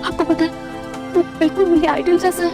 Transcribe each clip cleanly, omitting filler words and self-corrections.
आपको पता है वो बिल्कुल मेरी आइडल जैसा है,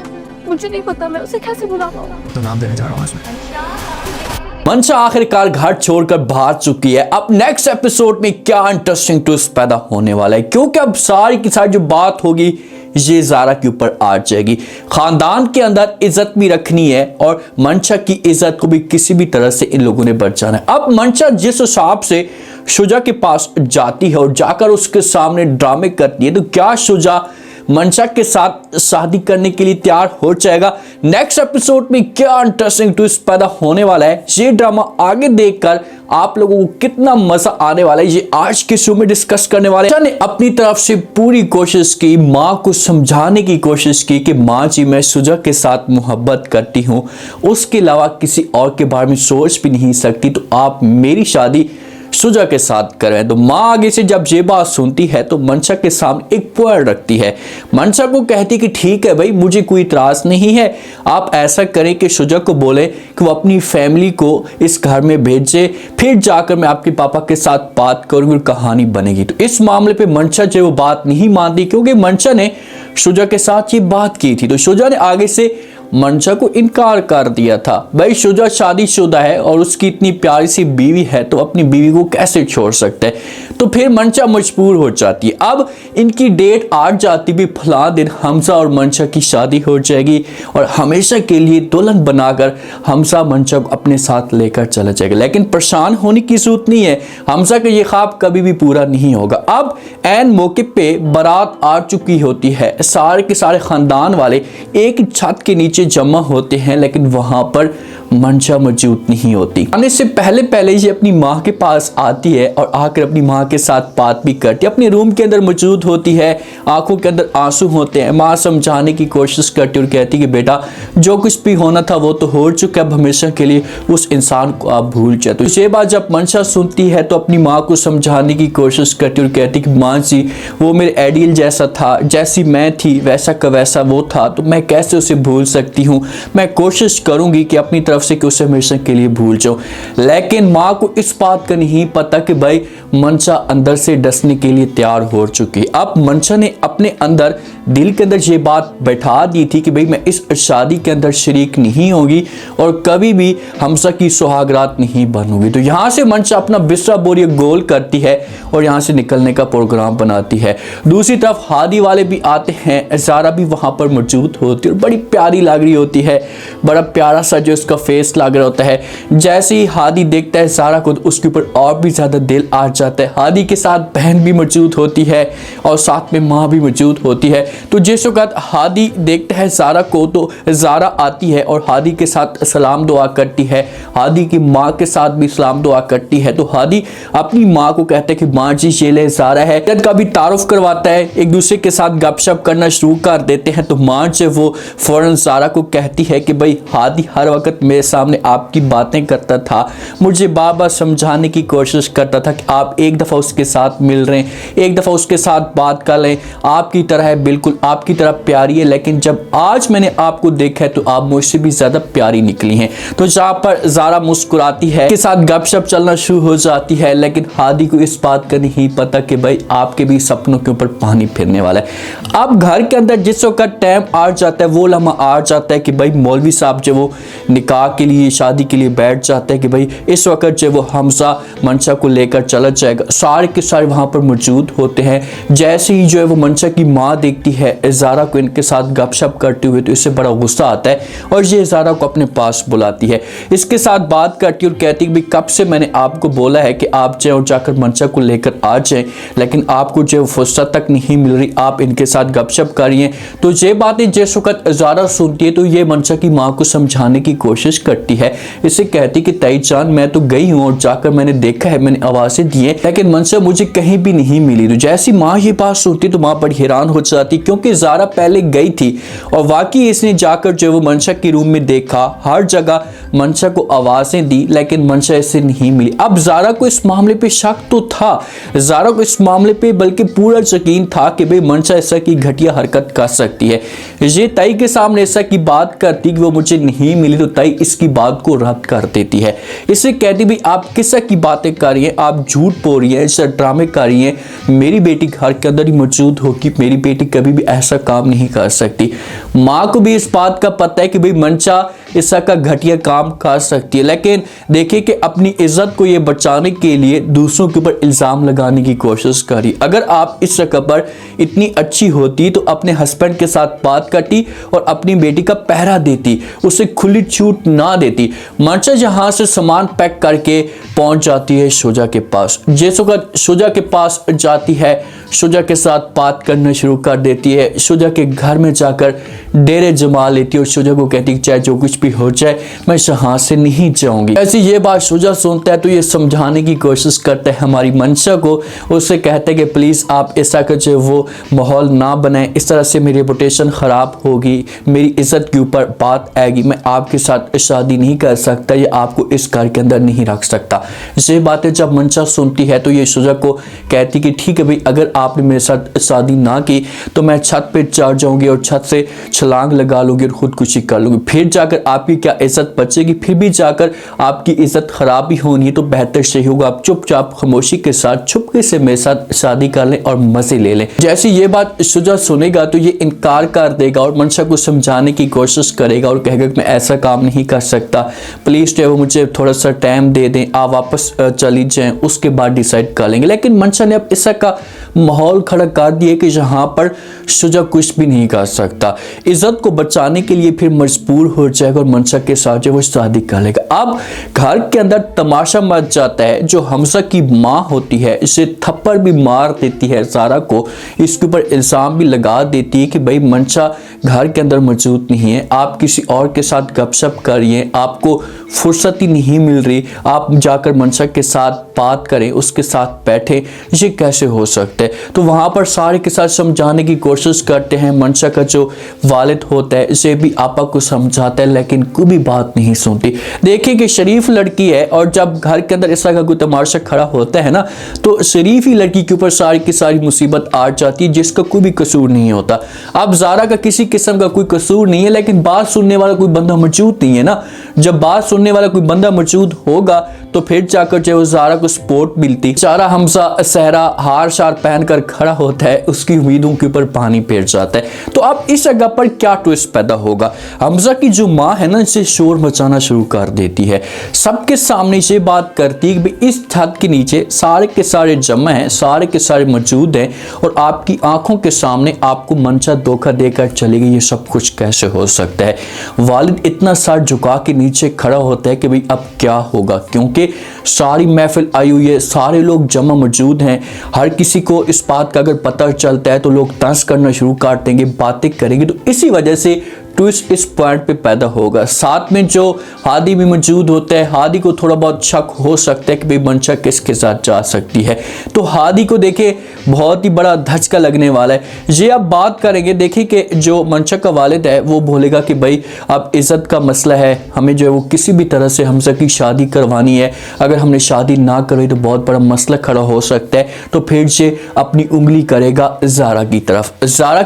मुझे नहीं पता मैं उसे कैसे बुला पाऊँ। तो नाम देने जा रहा हूँ आज मैं। मंशा आखिरकार घर छोड़कर भाग चुकी है। अब नेक्स्ट एपिसोड में क्या इंटरेस्टिंग ट्विस्ट पैदा होने वाला है, क्योंकि अब सारी की सारी जो बात होगी ये ज़ारा के ऊपर आ जाएगी। खानदान के अंदर इज्जत भी रखनी है और मंशा की इज्जत को भी किसी भी तरह से इन लोगों ने बचाना है। अब मंशा जिस हिसाब से शुजा के पास जाती है और जाकर उसके सामने ड्रामे करती है, तो क्या शुजा मंशा के साथ शादी करने के लिए तैयार हो जाएगा? नेक्स्ट एपिसोड में क्या इंटरेस्टिंग ट्विस्ट पैदा होने वाला है, ये ड्रामा आगे देखकर आप लोगों को कितना मजा आने वाला है, ये आज के शो में डिस्कस करने वाले हैं। ने अपनी तरफ से पूरी कोशिश की, माँ को समझाने की कोशिश की कि माँ जी मैं शुजा के साथ मोहब्बत करती हूँ, उसके अलावा किसी और के बारे में सोच भी नहीं सकती, तो आप मेरी शादी शुजा के साथ करें। तो माँ आगे से जब ये बात सुनती है तो मंशा के सामने एक पॉइंट रखती है। मंशा को कहती कि ठीक है भाई, मुझे कोई इतराज नहीं है, आप ऐसा करें कि शुजा को बोले कि वो अपनी फैमिली को इस घर में भेजे, फिर जाकर मैं आपके पापा के साथ बात करूंगी और कहानी बनेगी। तो इस मामले पे मंशा जो वो बात नहीं मानती, क्योंकि मंशा ने शुजा के साथ ये बात की थी। तो शुजा ने आगे से मंशा को इनकार कर दिया था। भाई शुजा शादीशुदा है और उसकी इतनी प्यारी सी बीवी है, तो अपनी बीवी को कैसे छोड़ सकते हैं। तो फिर मंशा मजबूर हो जाती है। अब इनकी डेट आ जाती भी, फला दिन हमजा और मंशा की शादी हो जाएगी और हमेशा के लिए दुल्हन बनाकर हमजा मंशा को अपने साथ लेकर चला जाएगा। लेकिन परेशान होने की जरूरत नहीं है, हमजा का ये ख्वाब कभी भी पूरा नहीं होगा। अब ऐन मौके पे बारात आ चुकी होती है, सारे के सारे खानदान वाले एक छत के नीचे जमा होते हैं, लेकिन वहां पर मंशा मौजूद नहीं होती। आने से पहले ये अपनी माँ के पास आती है और आकर अपनी माँ के साथ बात भी करती है। अपने रूम के अंदर मौजूद होती है, आंखों के अंदर आंसू होते हैं। माँ समझाने की कोशिश करती है और कहती कि बेटा जो कुछ भी होना था वो तो हो चुका, अब हमेशा के लिए उस इंसान को आप भूल जाए। तो ये बात जब मंशा सुनती है तो अपनी माँ को समझाने की कोशिश करती है और कहती कि माँ जी वो मेरे आइडियल जैसा था, जैसी मैं थी वैसा का वैसा वो था, तो मैं कैसे उसे भूल सकती हूँ। मैं कोशिश करूंगी कि अपनी तरफ से कि उसे हमेशा के लिए भूल जाओ। लेकिन माँ को इस बात का नहीं पता कि भाई मंशा अंदर से डसने के लिए तैयार हो चुकी। अब मंशा ने अपने अंदर दिल के अंदर ये बात बैठा दी थी कि भाई मैं इस शादी के अंदर शरीक नहीं होगी और कभी भी हमजा की सुहागरात नहीं बनूंगी। तो यहाँ से मंशा अपना बिस्तरा बोरिया गोल करती है और यहाँ से निकलने का प्रोग्राम बनाती है। दूसरी तरफ हादी वाले भी आते हैं, ज़ारा भी वहाँ पर मौजूद होती है और बड़ी प्यारी लग रही होती है, बड़ा प्यारा सा जो उसका फेस लग रहा होता है। जैसे ही हादी देखता है ज़ारा को तो उसके ऊपर और भी ज़्यादा दिल आ जाता है। हादी के साथ बहन भी मौजूद होती है और साथ में माँ भी मौजूद होती है। तो जिस वक्त हादी देखता है ज़ारा को तो ज़ारा आती है और हादी के साथ सलाम दुआ करती है, हादी की माँ के साथ भी सलाम दुआ करती है। तो हादी अपनी माँ को कहता है कि माँ जी ये ले ज़ारा है, जब का भी तारुफ करवाता है, एक दूसरे के साथ गपशप करना शुरू कर देते हैं। तो माँ जो वो फौरन ज़ारा को कहती है कि भाई हादी हर वक्त मेरे सामने आपकी बातें करता था, मुझे बार बार समझाने की कोशिश करता था कि आप एक दफ़ा उसके साथ मिल रहे हैं, एक दफ़ा उसके साथ बात कर लें, आपकी तरह है, बिल्कुल आपकी तरह प्यारी है, लेकिन जब आज मैंने आपको देखा है तो आप मुझसे भी ज़्यादा प्यारी निकली हैं। तो जहाँ पर ज़ारा मुस्कुराती है, के साथ गपशप चलना शुरू हो जाती है, लेकिन हादी को इस बात का नहीं पता कि भाई आपके भी सपनों के ऊपर पानी फिरने वाला है। अब घर के अंदर जिस वक्त टाइम आ जाता है, वो लम्हा आ जाता है कि भाई मौलवी साहब जो वो निकाह के लिए, शादी के लिए बैठ जाते हैं कि भाई इस वक्त जो वो हमजा मंशा को लेकर चला जाएगा। सारे के सारे वहाँ पर मौजूद होते हैं। जैसे ही जो है वो मंशा की माँ देखती है ज़ारा को इनके साथ गपशप करते हुए, तो इससे बड़ा गुस्सा आता है और ये ज़ारा को अपने पास बुलाती है, इसके साथ बात करती है और कहती है कि कब से मैंने आपको बोला है कि आप जो जाकर मंशा को लेकर आ जाएं, लेकिन आपको जो फुर्सत तक नहीं मिल रही, आप इनके साथ गपशप करिए। तो ये बातें जिस वक्त ज़ारा सुनती है तो ये मंशा की माँ को समझाने की कोशिश करती है, इसे कहती कि ताई जान मैं तो गई हूँ और जाकर मैंने देखा है, मैंने आवाज़ें दी हैं, लेकिन मंशा मुझे कहीं भी नहीं मिली। तो जैसी माँ ये बात सुनती तो माँ बड़ी हैरान हो जाती, क्योंकि ज़ारा पहले गई थी और वाकई इसने जाकर जो वो मंशा के रूम में देखा, हर जगह मंशा को आवाज़ें दी, लेकिन मंशा इसे नहीं मिली। अब ज़ारा को इस मामले पे शक तो था, ज़ारा को इस मामले पे बल्कि पूरा यकीन था कि भाई मंशा ऐसा की घटिया हरकत कर सकती है। ये ताई के सामने ऐसा की बात करती कि वो मुझे नहीं मिली, तो ताई इसकी बात को रद्द कर देती है। इसे कहती भी आप किस की बातें कर रही हैं, आप झूठ बोल रही हैं, इस ड्रामे कर रही हैं, मेरी बेटी घर के अंदर ही मौजूद होगी, मेरी बेटी कभी भी ऐसा काम नहीं कर सकती। माँ को भी इस बात का पता है कि भाई मंशा इस तरह का घटिया काम कर सकती है, लेकिन देखिए कि अपनी इज्जत को ये बचाने के लिए दूसरों के ऊपर इल्ज़ाम लगाने की कोशिश करी। अगर आप इस जगह पर इतनी अच्छी होती तो अपने हस्बैंड के साथ बात करती और अपनी बेटी का पहरा देती, उसे खुली छूट ना देती। मंशा जहां से सामान पैक करके पहुंच जाती है शुजा के पास। जैसे शुजा के पास जाती है, शुजा के साथ बात करना शुरू कर देती है, शुजा के घर में जाकर डेरे जमा लेती है और शुजा को कहती है चाहे जो कुछ भी हो जाए मैं यहाँ से नहीं जाऊंगी। ऐसी ये बात शुजा सुनता है तो ये समझाने की कोशिश करता है हमारी मंशा को। उससे कहते हैं कि प्लीज़ आप ऐसा कर जो वो माहौल ना बनाए, इस तरह से मेरी रेपुटेशन ख़राब होगी, मेरी इज्जत के ऊपर बात आएगी, मैं आपके साथ शादी नहीं कर सकता या आपको इस घर के अंदर नहीं रख सकता। ये बातें जब मंशा सुनती है तो ये शुजा को कहती कि ठीक है भाई, अगर आपने मेरे साथ शादी ना की तो मैं छत पे चढ़ जाऊंगी और छत से छलांग लगा लूंगी और खुदकुशी कर लूंगी, फिर जाकर आपकी क्या इज्जत बचेगी, फिर भी जाकर आपकी इज्जत खराब ही होनी है। तो बेहतर सही होगा आप चुपचाप खामोशी के साथ चुपके से मेरे साथ शादी कर लें और मजे ले लें। जैसे ये बात शुजा सुनेगा तो ये इनकार कर देगा और मंशा को समझाने की कोशिश करेगा और कहेगा कि मैं ऐसा काम नहीं कर सकता, प्लीज जो मुझे थोड़ा सा टाइम दे दें, आप वापस चली जाएं, उसके बाद डिसाइड कर लेंगे। लेकिन मंशा ने अब इस का माहौल खड़ा कर दिया कि जहां पर शुजा कुछ भी नहीं कर सकता, इज्जत को बचाने के लिए फिर मजबूर हो जाएगा और मंशा के साथ जो वो शादी कर लेगा। अब घर के अंदर तमाशा मच जाता है। जो हमजा की माँ होती है इसे थप्पड़ भी मार देती है ज़ारा को, इसके ऊपर इल्ज़ाम भी लगा देती है कि भाई मंशा घर के अंदर मौजूद नहीं है, आप किसी और के साथ गपशप करिए, आपको फुर्सत ही नहीं मिल रही, आप जाकर मंशा के साथ बात करें, उसके साथ बैठे, ये कैसे हो सकता है। तो वहाँ पर सारे के साथ समझाने की कोशिश करते हैं। मंशा का जो वालिद होता है इसे भी आपा को समझाता है लेकिन कोई भी बात नहीं सुनती। देखिए कि शरीफ लड़की है और जब घर के अंदर इस तरह का कोई तमाशा खड़ा होता है ना तो शरीफ ही लड़की के ऊपर सारी की सारी मुसीबत आ जाती है जिसका कोई भी कसूर नहीं होता। अब ज़ारा का किसी किस्म का कोई कसूर नहीं है, लेकिन बात सुनने वाला कोई बंदा मौजूद नहीं है ना। जब बात सुनने वाला कोई बंदा मौजूद होगा तो फिर जाकर जो ज़ारा को सपोर्ट मिलती। ज़ारा हमजा सहरा हार शार पहनकर खड़ा होता है, उसकी उम्मीदों के ऊपर पानी फेर जाता है। तो अब इस जगह पर क्या ट्विस्ट पैदा होगा, हमजा की जो माँ है ना इसे शोर मचाना शुरू कर देती है, सबके सामने ये बात करती है कि इस छत के नीचे सारे के सारे जमा हैं, सारे के सारे मौजूद हैं और आपकी आंखों के सामने आपको मंशा धोखा देकर चली गई, ये सब कुछ कैसे हो सकता है। वालिद इतना सर झुका के नीचे खड़ा होता है कि भाई अब क्या होगा, क्योंकि सारी महफिल आई हुई है, सारे लोग जमा मौजूद हैं, हर किसी को इस बात का अगर पता चलता है तो लोग तंज करना शुरू कर देंगे, बातें करेंगे। तो इसी वजह से ट्विस्ट इस पॉइंट पे पैदा होगा। साथ में जो हादी भी मौजूद होता है, हादी को थोड़ा बहुत शक हो सकता है कि भाई मंशा किसके साथ जा सकती है। तो हादी को देखे बहुत ही बड़ा धचका लगने वाला है। ये अब बात करेंगे, देखिए कि जो मंशा का वालिद है वो बोलेगा कि भाई अब इज़्ज़त का मसला है, हमें जो है वो किसी भी तरह से हमजा की शादी करवानी है, अगर हमने शादी ना करी तो बहुत बड़ा मसला खड़ा हो सकता है। तो फिर से अपनी उंगली करेगा ज़ारा की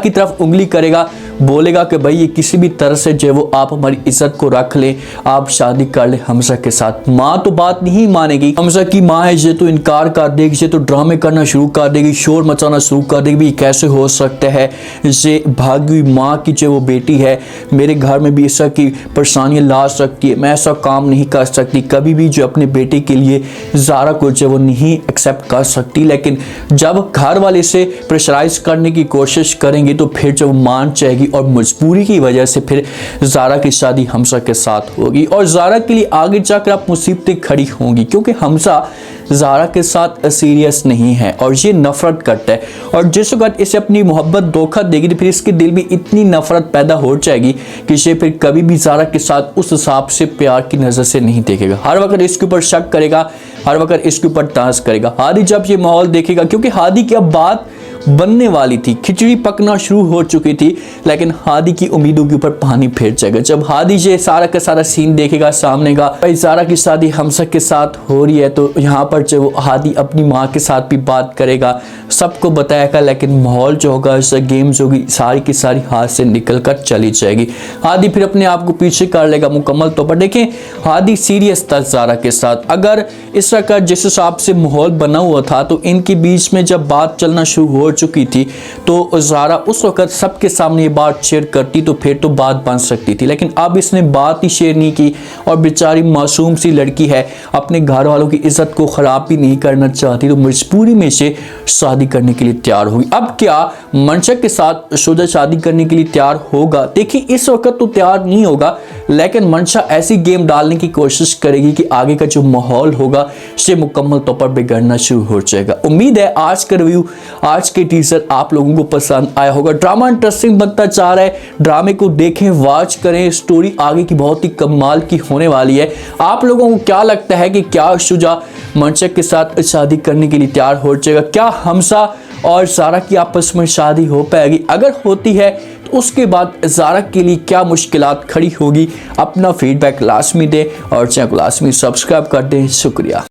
तरफ उंगली करेगा, बोलेगा कि भाई ये किसी भी तरह से जो वो आप हमारी इज्जत को रख ले, आप शादी कर ले हमजा के साथ। माँ तो बात नहीं मानेगी, हमजा की माँ है ये तो इनकार कर देगी, ये तो ड्रामे करना शुरू कर देगी, शोर मचाना शुरू कर देगी, भाई कैसे हो सकता है, ये भागी हुई माँ की जो वो बेटी है मेरे घर में भी इस तरह की परेशानियाँ ला सकती है, मैं ऐसा काम नहीं कर सकती, कभी भी जो अपने बेटे के लिए ज़ारा को जो वो नहीं एक्सेप्ट कर सकती। लेकिन जब घर वाले से प्रेशराइज करने की कोशिश करेंगे तो फिर जब मान जाएगी और मजबूरी की वजह से फिर ज़ारा की शादी हमजा के साथ होगी और ज़ारा के लिए आगे जाकर आप मुसीबतें खड़ी होंगी, क्योंकि हमजा ज़ारा के साथ सीरियस नहीं है और ये नफरत करता है और जिस वक्त इसे अपनी मोहब्बत धोखा देगी तो फिर इसके दिल में इतनी नफरत पैदा हो जाएगी कि ये फिर कभी भी ज़ारा के साथ उस हिसाब से प्यार की नज़र से नहीं देखेगा, हर वक्त इसके ऊपर शक करेगा, हर वक्त इसके ऊपर ताज करेगा। हादी जब ये माहौल देखेगा, क्योंकि हादी की अब बात बनने वाली थी, खिचड़ी पकना शुरू हो चुकी थी, लेकिन हादी की उम्मीदों के ऊपर पानी फेर जाएगा। जब हादी ये सारा का सारा सीन देखेगा सामने का, भाई ज़ारा की शादी हमजा के साथ हो रही है, तो यहाँ पर जो हादी अपनी माँ के साथ भी बात करेगा, सबको बताएगा, लेकिन माहौल जो होगा, गेम जो होगी सारी की सारी हाथ से निकल कर चली जाएगी। हादी फिर अपने आप को पीछे कर लेगा मुकम्मल तौर पर। देखें हादी सीरियस था ज़ारा के साथ, अगर इस तरह का जिस हिसाब से माहौल बना हुआ था तो इनके बीच में जब बात चलना शुरू हो चुकी थी तो ज़ारा उस वक्त सबके सामने ये बात शेयर करती तो फिर तो बात बन सकती थी, लेकिन अब इसने बात ही शेयर नहीं की और बेचारी मासूम सी लड़की है, अपने घर वालों की इज्जत को ख़राब भी नहीं करना चाहती तो मजबूरी में से शादी करने के लिए तैयार होगी। अब क्या मंशा के साथ शुजा शादी करने के लिए तैयार होगा? देखिए इस वक्त तो तैयार नहीं होगा, लेकिन मंशा ऐसी गेम डालने की कोशिश करेगी कि आगे का जो माहौल होगा से मुकम्मल तौर पर बिगड़ना शुरू हो जाएगा। उम्मीद है आज का रिव्यू, आज के टीजर आप लोगों को पसंद आया होगा। ड्रामा इंटरेस्टिंग बनता जा रहा है, ड्रामे को देखें, वॉच करें, स्टोरी आगे की बहुत ही कमाल की होने वाली है। आप लोगों को क्या लगता है कि क्या शुजा मंशा के साथ शादी करने के लिए तैयार हो जाएगा? क्या हमजा और ज़ारा की आपस में शादी हो पाएगी? अगर होती है तो उसके बाद ज़ारा के लिए क्या मुश्किलात खड़ी होगी? अपना फीडबैक लाजमी दें और चैनल को लाजमी सब्सक्राइब कर दें। शुक्रिया।